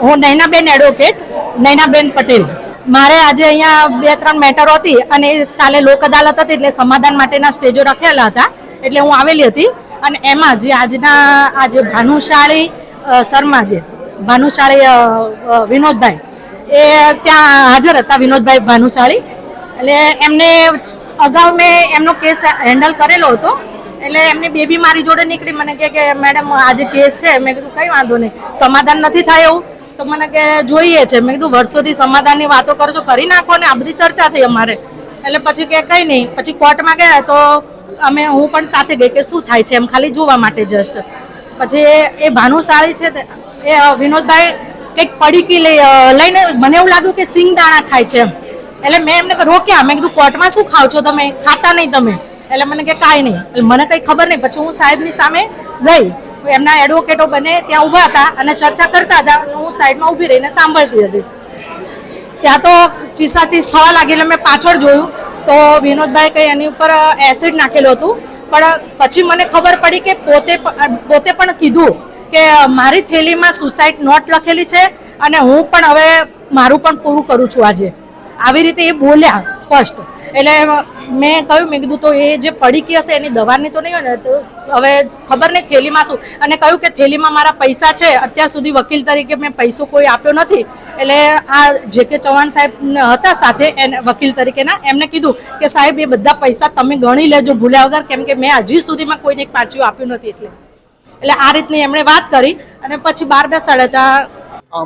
હું નૈનાબેન એડવોકેટ, નૈનાબેન પટેલ. મારે આજે અહીંયા 2-3 મેટરો હતી અને કાલે લોક અદાલત હતી એટલે સમાધાન માટેના સ્ટેજો રાખેલા હતા એટલે હું આવેલી હતી. અને એમાં જે આજે ભાનુશાળી શર્મા, જે ભાનુશાળી વિનોદભાઈ, એ ત્યાં હાજર હતા. વિનોદભાઈ ભાનુશાળી, એટલે એમને અગાઉ મેં એમનો કેસ હેન્ડલ કરેલો હતો. એટલે એમની બેબી મારી જોડે નીકળી, મને કે મેડમ આજે કેસ છે. મેં કીધું કંઈ વાંધો નહીં, સમાધાન નથી થાય એવું તો મને કે જોઈએ છે. મેં કીધું વર્ષોથી સમાધાનની વાતો કરજો, કરી નાખો ને. આ બધી ચર્ચા થઈ અમારે. એટલે પછી કે કંઈ નહીં. પછી કોર્ટમાં ગયા તો હું પણ સાથે ગઈ કે શું થાય છે એમ, ખાલી જોવા માટે જસ્ટ. પછી એ ભાનુશાળી છે એ વિનોદભાઈ કંઈક પડીકી લઈને, મને એવું લાગ્યું કે સિંગદાણા ખાય છે એમ. એટલે મેં એમને રોક્યા. મેં કીધું કોર્ટમાં શું ખાવ છો તમે, ખાતા નહીં તમે? એટલે મને કે કાંઈ નહીં. એટલે મને કંઈ ખબર નહીં. પછી હું સાહેબની સામે ગઈ. એમના એડવોકેટો બંને ત્યાં ઊભા હતા અને ચર્ચા કરતા હતા. હું સાઈડમાં ઊભી રહીને સાંભળતી હતી. ત્યાં તો ચીસાચીસ થવા લાગી. એટલે મેં પાછળ જોયું તો વિનોદભાઈ કંઈ એની ઉપર એસિડ નાખેલું હતું. પણ પછી મને ખબર પડી કે પોતે પણ કીધું કે મારી થેલીમાં સુસાઇડ નોટ લખેલી છે અને હું પણ હવે મારું પણ પૂરું કરું છું આજે. આવી રીતે એ બોલ્યા સ્પષ્ટ. એટલે મેં કહ્યું, મેં કીધું તો એ જે પડીકી હશે એની દવાની તો નહીં હોય ને, તો હવે ખબર નહીં થેલીમાં શું. અને કહ્યું કે થેલીમાં મારા પૈસા છે. અત્યાર સુધી વકીલ તરીકે મેં પૈસો કોઈ આપ્યો નથી. એટલે આ જે કે ચૌહાણ સાહેબ હતા સાથે એને વકીલ તરીકેના, એમને કીધું કે સાહેબ એ બધા પૈસા તમે ગણી લેજો ભૂલ્યા વગર, કેમ કે મેં હજી સુધીમાં કોઈને એક પાછું આપ્યું નથી. એટલે આ રીતની એમણે વાત કરી અને પછી બહાર બેસાડ્યા હતા.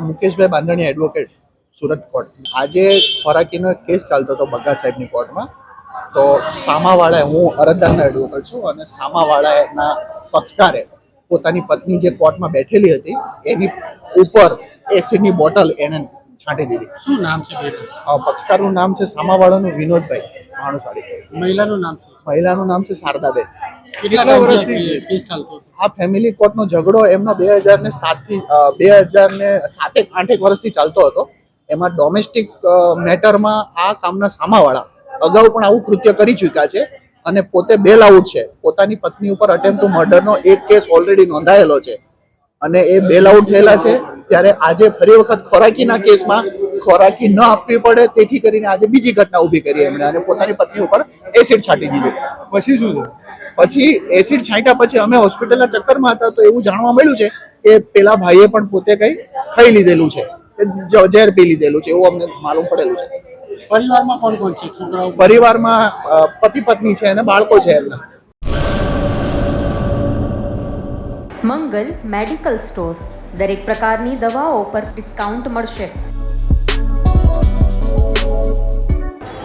મુકેશભાઈ બાંધણી, એડવોકેટ, સુરત કોર્ટ. આજે ખોરાકીનો કેસ ચાલતો હતો બગા સાહેબની કોર્ટમાં. તો સામાવાળાએ, હું અરજદારનો એડવોકેટ છું, અને સામાવાળાના પક્ષકારે પોતાની પત્ની જે કોર્ટમાં બેઠેલી હતી એની ઉપર એસિડની બોટલ એને છાંટી દીધી. શું નામ છે? પક્ષકારનું નામ છે સામાવાળાનું વિનોદભાઈ ભાનુશાળી. મહિલાનું નામ છે? મહિલાનું નામ છે શારદાબેન. કેટલા વર્ષથી કેસ ચાલતો? આ ફેમિલી કોર્ટનો ઝઘડો એમનો 2007-8 વર્ષથી ચાલતો હતો. એમાં ડોમેસ્ટિક મેટરમાં આ કામના સામાવાળા અગાઉ પણ આવું કૃત્ય કરી ચૂક્યા છે અને પોતે બેલ આઉટ છે. પોતાની પત્ની ઉપર અટેમ્પ્ટ ટુ મર્ડરનો એક કેસ ઓલરેડી નોંધાયેલો છે અને એ બેલ આઉટ થયેલા છે. ત્યારે આજે ફરી વખત ખોરાકીના કેસમાં ખોરાકી ન આપવી પડે તેથી કરીને આજે બીજી ઘટના ઊભી કરી એમણે અને પોતાની પત્ની ઉપર એસિડ છાંટી દીધું. પછી શું છે? પછી એસિડ છાંટ્યા પછી અમે હોસ્પિટલના ચક્કરમાં હતા તો એવું જાણવા મળ્યું છે કે પેલા ભાઈએ પણ પોતે કંઈ ખાઈ લીધેલું છે, ઝેર પી લીધેલું છે, એવું અમને માલુમ પડેલું છે. પરિવારમાં કોણ કોણ છે? છોકરાઓ? પરિવારમાં પતિ પત્ની છે અને બાળકો છે એમના. મંગલ મેડિકલ સ્ટોર. દરેક પ્રકારની દવાઓ પર ડિસ્કાઉન્ટ મળશે.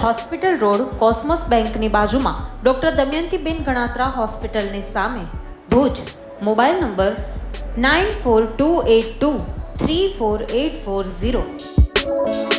હોસ્પિટલ રોડ, કોસ્મોસ બેંકની બાજુમાં, ડોક્ટર દમયંતીબેન ગણાત્રા હોસ્પિટલની સામે, ભુજ. Mobile number 9428234840.